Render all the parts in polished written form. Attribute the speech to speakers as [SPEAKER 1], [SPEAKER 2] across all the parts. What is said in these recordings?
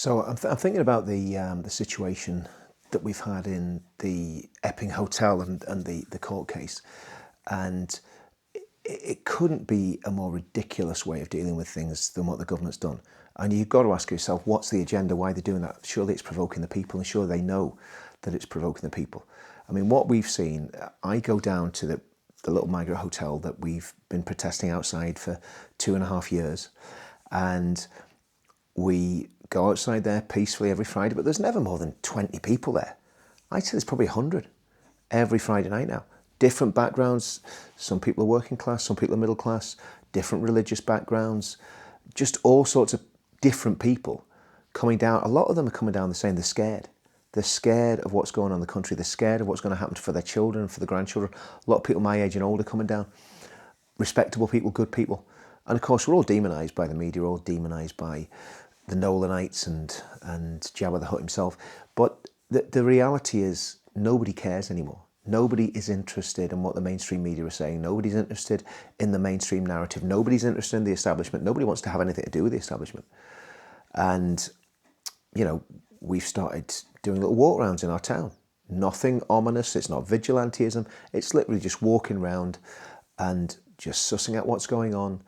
[SPEAKER 1] So I'm thinking about the situation that we've had in the Epping Hotel and the court case, and it couldn't be a more ridiculous way of dealing with things than what the government's done. And you've got to ask yourself, what's the agenda? Why are they doing that? Surely it's provoking the people, and surely they know that it's provoking the people. I mean, what we've seen, I go down to the little migrant hotel that we've been protesting outside for 2.5 years, and we go outside there peacefully every Friday, but there's never more than 20 people there. I'd say there's probably 100 every Friday night now. Different backgrounds. Some people are working class, some people are middle class, different religious backgrounds, just all sorts of different people coming down. A lot of them are coming down the same. They're scared. They're scared of what's going on in the country. They're scared of what's going to happen for their children, for the grandchildren. A lot of people my age and older coming down. Respectable people, good people. And of course, we're all demonised by the media, we're all demonised by the Nolanites and Jabba the Hutt himself. But the reality is nobody cares anymore. Nobody is interested in what the mainstream media are saying. Nobody's interested in the mainstream narrative. Nobody's interested in the establishment. Nobody wants to have anything to do with the establishment. And, you know, we've started doing little walk rounds in our town. Nothing ominous. It's not vigilantism. It's literally just walking around and just sussing out what's going on.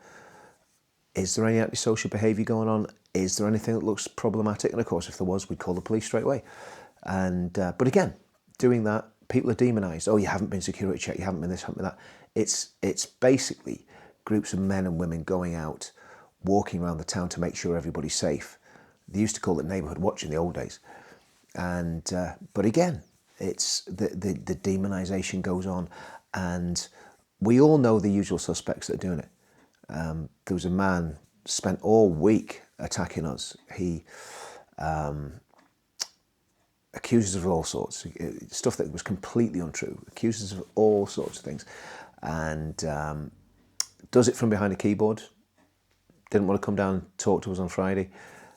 [SPEAKER 1] Is there any antisocial behaviour going on? Is there anything that looks problematic? And of course, if there was, we'd call the police straight away. And but again, doing that, people are demonised. Oh, you haven't been security checked. You haven't been this, haven't been that. It's basically groups of men and women going out, walking around the town to make sure everybody's safe. They used to call it neighbourhood watch in the old days. And but again, it's the demonisation goes on, and we all know the usual suspects that are doing it. There was a man spent all week attacking us. He accuses us of all sorts, stuff that was completely untrue, accuses us of all sorts of things, and does it from behind a keyboard. Didn't want to come down and talk to us on Friday,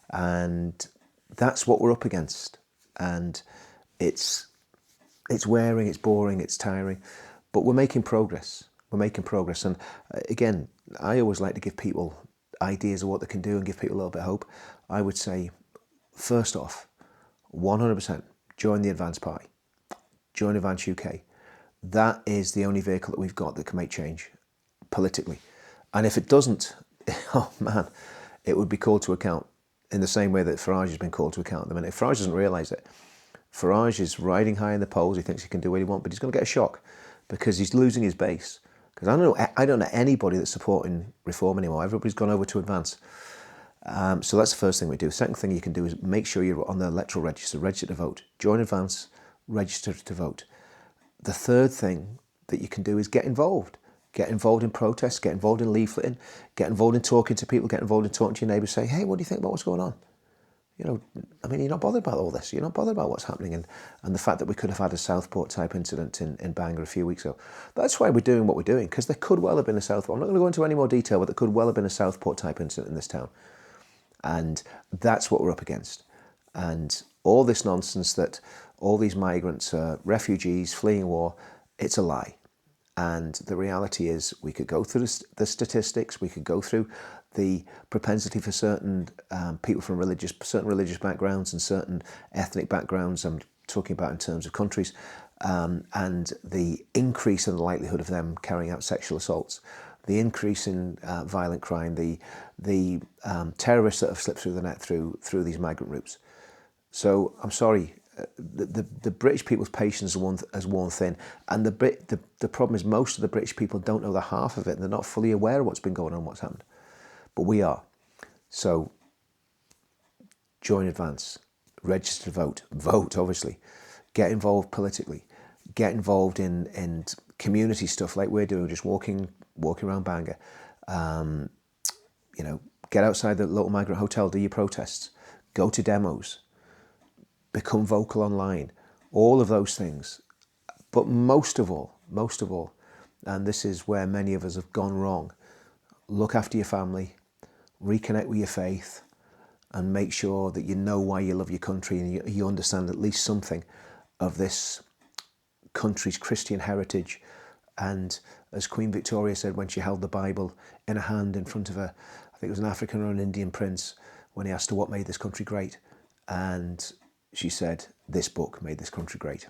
[SPEAKER 1] and that's what we're up against. And it's wearing, it's boring, it's tiring, but we're making progress. We're making progress. And again, I always like to give people ideas of what they can do and give people a little bit of hope. I would say, first off, 100% join the Advance Party. Join Advance UK. That is the only vehicle that we've got that can make change politically. And if it doesn't, oh man, it would be called to account in the same way that Farage has been called to account at the minute. If Farage doesn't realise it, Farage is riding high in the polls. He thinks he can do what he wants, but he's going to get a shock because he's losing his base. Because I don't know anybody that's supporting reform anymore. Everybody's gone over to Advance. So that's the first thing we do. The second thing you can do is make sure you're on the electoral register, register to vote. Join Advance, register to vote. The third thing that you can do is get involved. Get involved in protests, get involved in leafleting, get involved in talking to people, get involved in talking to your neighbours. Say, hey, what do you think about what's going on? You know, I mean, you're not bothered about all this. You're not bothered about what's happening and the fact that we could have had a Southport type incident in Bangor a few weeks ago. That's why we're doing what we're doing, because there could well have been a Southport. I'm not going to go into any more detail, but there could well have been a Southport type incident in this town. And that's what we're up against. And all this nonsense that all these migrants are refugees fleeing war, it's a lie. And the reality is we could go through the statistics, we could go through the propensity for certain people from certain religious backgrounds and certain ethnic backgrounds, I'm talking about in terms of countries, and the increase in the likelihood of them carrying out sexual assaults, the increase in violent crime, the terrorists that have slipped through the net through these migrant routes. So I'm sorry, the British people's patience has worn thin, and the problem is most of the British people don't know the half of it, and they're not fully aware of what's been going on, what's happened. But we are. So join Advance, register to vote, vote obviously, get involved politically, get involved in community stuff like we're doing, just walking around Bangor. You know, get outside the local migrant hotel, do your protests, go to demos, become vocal online, all of those things. But most of all, and this is where many of us have gone wrong, look after your family, reconnect with your faith, and make sure that you know why you love your country and you understand at least something of this country's Christian heritage. And as Queen Victoria said when she held the Bible in her hand in front of her, I think it was an African or an Indian prince, when he asked her what made this country great. and she said, "This book made this country great."